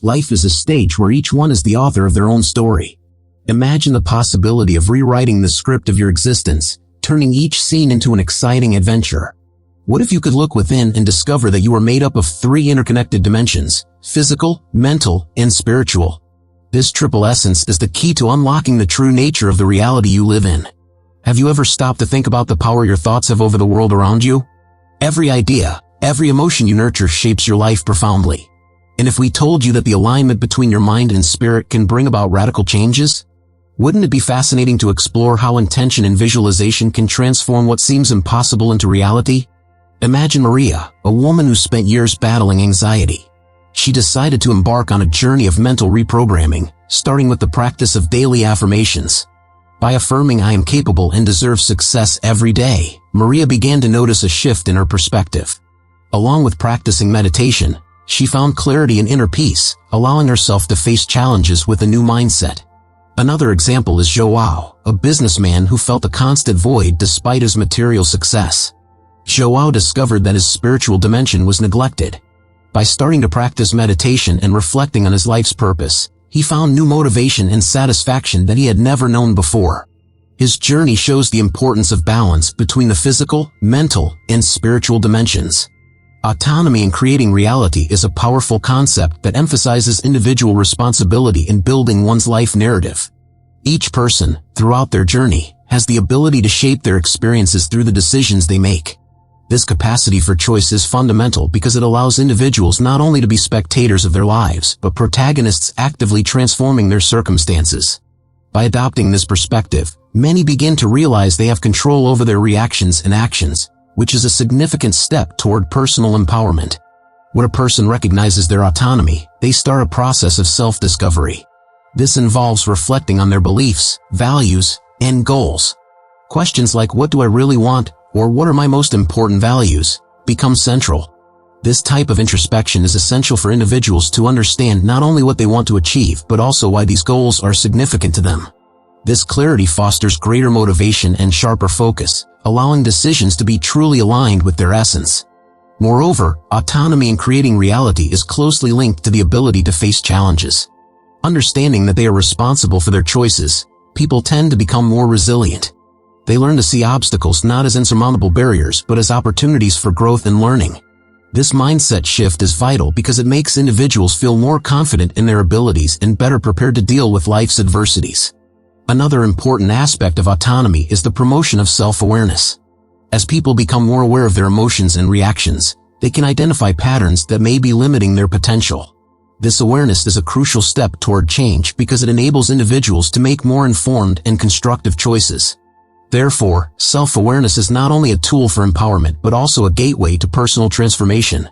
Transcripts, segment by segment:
Life is a stage where each one is the author of their own story. Imagine the possibility of rewriting the script of your existence, turning each scene into an exciting adventure. What if you could look within and discover that you are made up of 3 interconnected dimensions: physical, mental, and spiritual? This triple essence is the key to unlocking the true nature of the reality you live in. Have you ever stopped to think about the power your thoughts have over the world around you? Every idea, every emotion you nurture shapes your life profoundly. And if we told you that the alignment between your mind and spirit can bring about radical changes? Wouldn't it be fascinating to explore how intention and visualization can transform what seems impossible into reality? Imagine Maria, a woman who spent years battling anxiety. She decided to embark on a journey of mental reprogramming, starting with the practice of daily affirmations. By affirming "I am capable and deserve success" every day, Maria began to notice a shift in her perspective. Along with practicing meditation, she found clarity and inner peace, allowing herself to face challenges with a new mindset. Another example is Joao, a businessman who felt a constant void despite his material success. Joao discovered that his spiritual dimension was neglected. By starting to practice meditation and reflecting on his life's purpose, he found new motivation and satisfaction that he had never known before. His journey shows the importance of balance between the physical, mental, and spiritual dimensions. Autonomy in creating reality is a powerful concept that emphasizes individual responsibility in building one's life narrative. Each person, throughout their journey, has the ability to shape their experiences through the decisions they make. This capacity for choice is fundamental because it allows individuals not only to be spectators of their lives, but protagonists actively transforming their circumstances. By adopting this perspective, many begin to realize they have control over their reactions and actions, which is a significant step toward personal empowerment. When a person recognizes their autonomy, they start a process of self-discovery. This involves reflecting on their beliefs, values, and goals. Questions like "What do I really want?" or "What are my most important values?" become central. This type of introspection is essential for individuals to understand not only what they want to achieve but also why these goals are significant to them. This clarity fosters greater motivation and sharper focus, allowing decisions to be truly aligned with their essence. Moreover, autonomy in creating reality is closely linked to the ability to face challenges. Understanding that they are responsible for their choices, people tend to become more resilient. They learn to see obstacles not as insurmountable barriers but as opportunities for growth and learning. This mindset shift is vital because it makes individuals feel more confident in their abilities and better prepared to deal with life's adversities. Another important aspect of autonomy is the promotion of self-awareness. As people become more aware of their emotions and reactions, they can identify patterns that may be limiting their potential. This awareness is a crucial step toward change because it enables individuals to make more informed and constructive choices. Therefore, self-awareness is not only a tool for empowerment but also a gateway to personal transformation.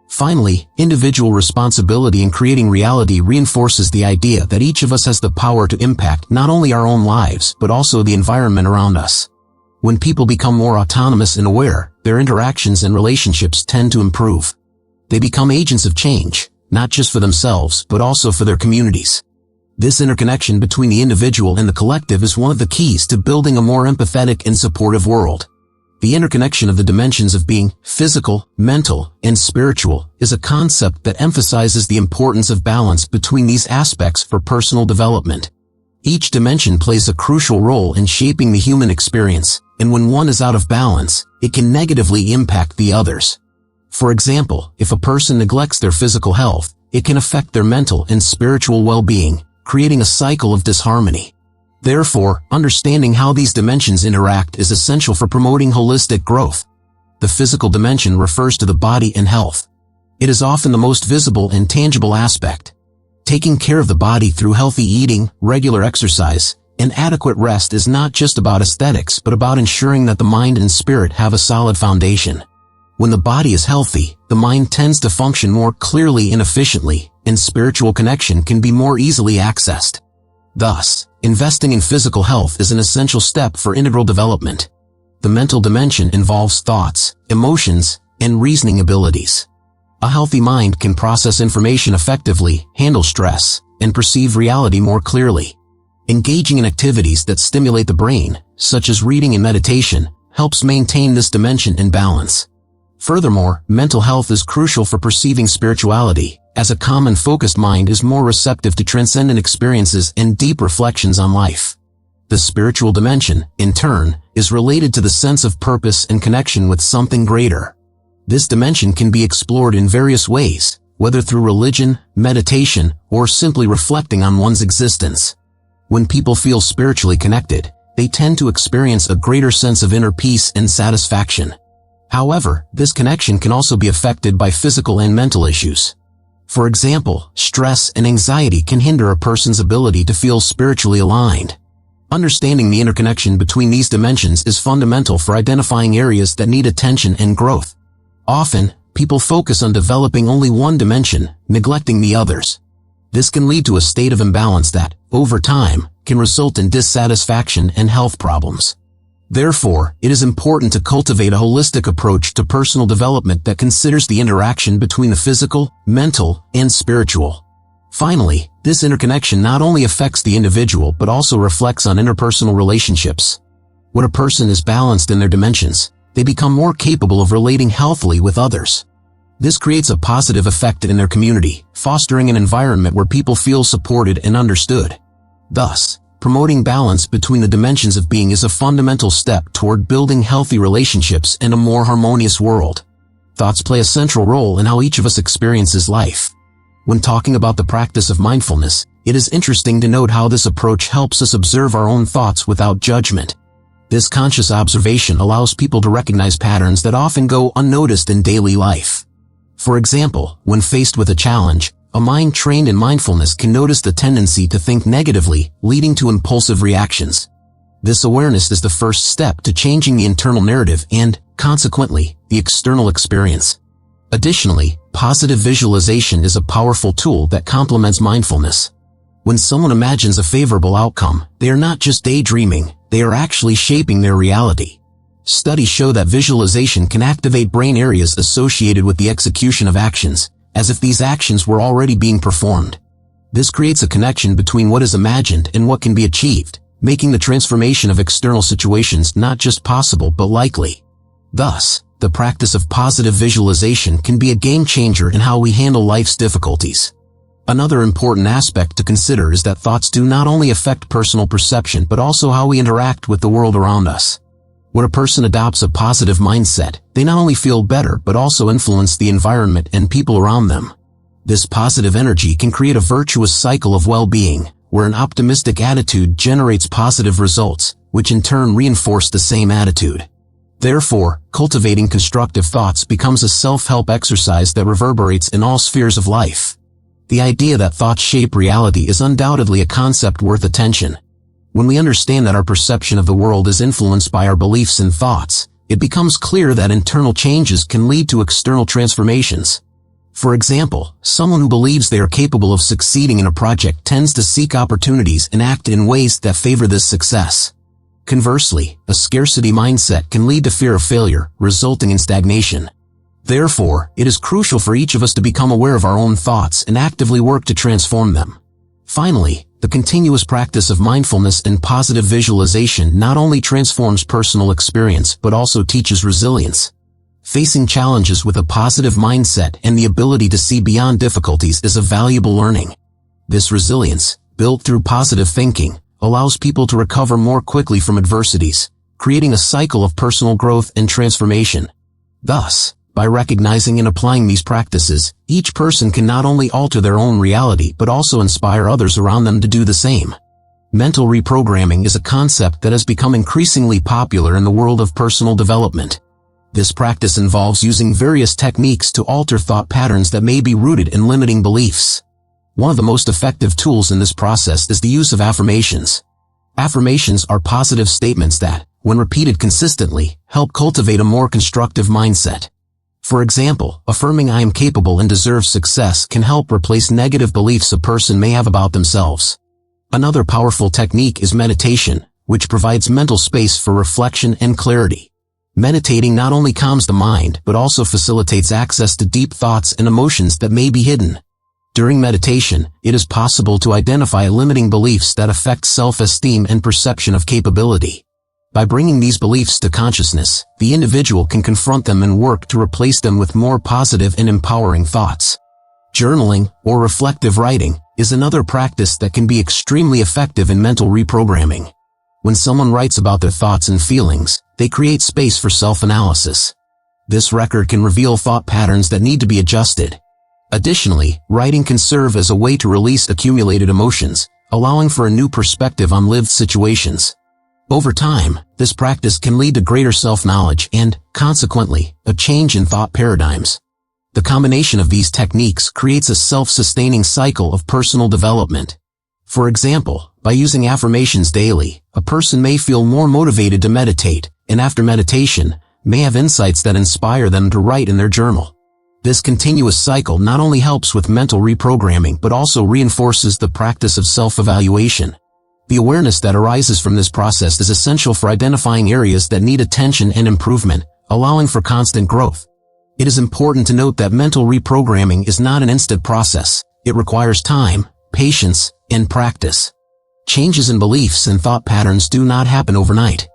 Finally, individual responsibility in creating reality reinforces the idea that each of us has the power to impact not only our own lives but also the environment around us. When people become more autonomous and aware, their interactions and relationships tend to improve. They become agents of change, not just for themselves but also for their communities. This interconnection between the individual and the collective is one of the keys to building a more empathetic and supportive world. The interconnection of the dimensions of being, physical, mental, and spiritual, is a concept that emphasizes the importance of balance between these aspects for personal development. Each dimension plays a crucial role in shaping the human experience, and when one is out of balance, it can negatively impact the others. For example, if a person neglects their physical health, it can affect their mental and spiritual well-being, creating a cycle of disharmony. Therefore, understanding how these dimensions interact is essential for promoting holistic growth. The physical dimension refers to the body and health. It is often the most visible and tangible aspect. Taking care of the body through healthy eating, regular exercise, and adequate rest is not just about aesthetics but about ensuring that the mind and spirit have a solid foundation. When the body is healthy, the mind tends to function more clearly and efficiently, and spiritual connection can be more easily accessed. Thus, investing in physical health is an essential step for integral development. The mental dimension involves thoughts, emotions, and reasoning abilities. A healthy mind can process information effectively, handle stress, and perceive reality more clearly. Engaging in activities that stimulate the brain, such as reading and meditation, helps maintain this dimension in balance. Furthermore, mental health is crucial for perceiving spirituality, as a calm and focused mind is more receptive to transcendent experiences and deep reflections on life. The spiritual dimension, in turn, is related to the sense of purpose and connection with something greater. This dimension can be explored in various ways, whether through religion, meditation, or simply reflecting on one's existence. When people feel spiritually connected, they tend to experience a greater sense of inner peace and satisfaction. However, this connection can also be affected by physical and mental issues. For example, stress and anxiety can hinder a person's ability to feel spiritually aligned. Understanding the interconnection between these dimensions is fundamental for identifying areas that need attention and growth. Often, people focus on developing only one dimension, neglecting the others. This can lead to a state of imbalance that, over time, can result in dissatisfaction and health problems. Therefore, it is important to cultivate a holistic approach to personal development that considers the interaction between the physical, mental, and spiritual. Finally, this interconnection not only affects the individual but also reflects on interpersonal relationships. When a person is balanced in their dimensions, they become more capable of relating healthily with others. This creates a positive effect in their community, fostering an environment where people feel supported and understood. Thus, promoting balance between the dimensions of being is a fundamental step toward building healthy relationships and a more harmonious world. Thoughts play a central role in how each of us experiences life. When talking about the practice of mindfulness, it is interesting to note how this approach helps us observe our own thoughts without judgment. This conscious observation allows people to recognize patterns that often go unnoticed in daily life. For example, when faced with a challenge, a mind trained in mindfulness can notice the tendency to think negatively, leading to impulsive reactions. This awareness is the first step to changing the internal narrative and, consequently, the external experience. Additionally, positive visualization is a powerful tool that complements mindfulness. When someone imagines a favorable outcome, they are not just daydreaming, they are actually shaping their reality. Studies show that visualization can activate brain areas associated with the execution of actions, as if these actions were already being performed. This creates a connection between what is imagined and what can be achieved, making the transformation of external situations not just possible but likely. Thus, the practice of positive visualization can be a game changer in how we handle life's difficulties. Another important aspect to consider is that thoughts do not only affect personal perception but also how we interact with the world around us. When a person adopts a positive mindset, they not only feel better but also influence the environment and people around them. This positive energy can create a virtuous cycle of well-being, where an optimistic attitude generates positive results, which in turn reinforce the same attitude. Therefore, cultivating constructive thoughts becomes a self-help exercise that reverberates in all spheres of life. The idea that thoughts shape reality is undoubtedly a concept worth attention. When we understand that our perception of the world is influenced by our beliefs and thoughts, it becomes clear that internal changes can lead to external transformations. For example, someone who believes they are capable of succeeding in a project tends to seek opportunities and act in ways that favor this success. Conversely, a scarcity mindset can lead to fear of failure, resulting in stagnation. Therefore, it is crucial for each of us to become aware of our own thoughts and actively work to transform them. Finally, the continuous practice of mindfulness and positive visualization not only transforms personal experience but also teaches resilience. Facing challenges with a positive mindset and the ability to see beyond difficulties is a valuable learning. This resilience, built through positive thinking, allows people to recover more quickly from adversities, creating a cycle of personal growth and transformation. Thus, by recognizing and applying these practices, each person can not only alter their own reality but also inspire others around them to do the same. Mental reprogramming is a concept that has become increasingly popular in the world of personal development. This practice involves using various techniques to alter thought patterns that may be rooted in limiting beliefs. One of the most effective tools in this process is the use of affirmations. Affirmations are positive statements that, when repeated consistently, help cultivate a more constructive mindset. For example, affirming "I am capable and deserve success" can help replace negative beliefs a person may have about themselves. Another powerful technique is meditation, which provides mental space for reflection and clarity. Meditating not only calms the mind but also facilitates access to deep thoughts and emotions that may be hidden. During meditation, it is possible to identify limiting beliefs that affect self-esteem and perception of capability. By bringing these beliefs to consciousness, the individual can confront them and work to replace them with more positive and empowering thoughts. Journaling, or reflective writing, is another practice that can be extremely effective in mental reprogramming. When someone writes about their thoughts and feelings, they create space for self-analysis. This record can reveal thought patterns that need to be adjusted. Additionally, writing can serve as a way to release accumulated emotions, allowing for a new perspective on lived situations. Over time, this practice can lead to greater self-knowledge and, consequently, a change in thought paradigms. The combination of these techniques creates a self-sustaining cycle of personal development. For example, by using affirmations daily, a person may feel more motivated to meditate, and after meditation, may have insights that inspire them to write in their journal. This continuous cycle not only helps with mental reprogramming but also reinforces the practice of self-evaluation. The awareness that arises from this process is essential for identifying areas that need attention and improvement, allowing for constant growth. It is important to note that mental reprogramming is not an instant process. It requires time, patience, and practice. Changes in beliefs and thought patterns do not happen overnight.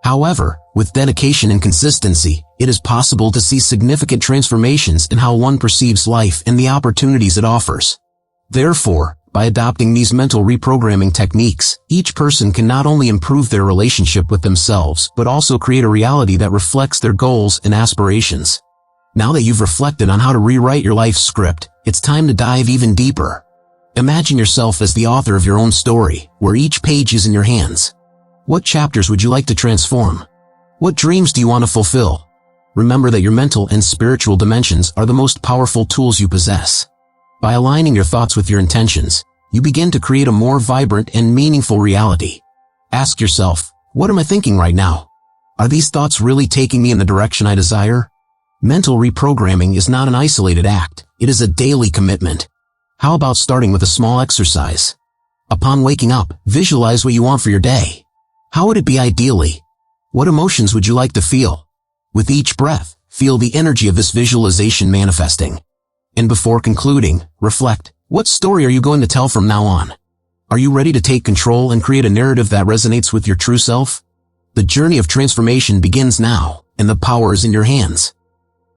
However, with dedication and consistency, it is possible to see significant transformations in how one perceives life and the opportunities it offers. Therefore, by adopting these mental reprogramming techniques, each person can not only improve their relationship with themselves but also create a reality that reflects their goals and aspirations. Now that you've reflected on how to rewrite your life's script, it's time to dive even deeper. Imagine yourself as the author of your own story, where each page is in your hands. What chapters would you like to transform? What dreams do you want to fulfill? Remember that your mental and spiritual dimensions are the most powerful tools you possess. By aligning your thoughts with your intentions, you begin to create a more vibrant and meaningful reality. Ask yourself, what am I thinking right now? Are these thoughts really taking me in the direction I desire? Mental reprogramming is not an isolated act, it is a daily commitment. How about starting with a small exercise? Upon waking up, visualize what you want for your day. How would it be ideally? What emotions would you like to feel? With each breath, feel the energy of this visualization manifesting. And before concluding, reflect, what story are you going to tell from now on? Are you ready to take control and create a narrative that resonates with your true self? The journey of transformation begins now, and the power is in your hands.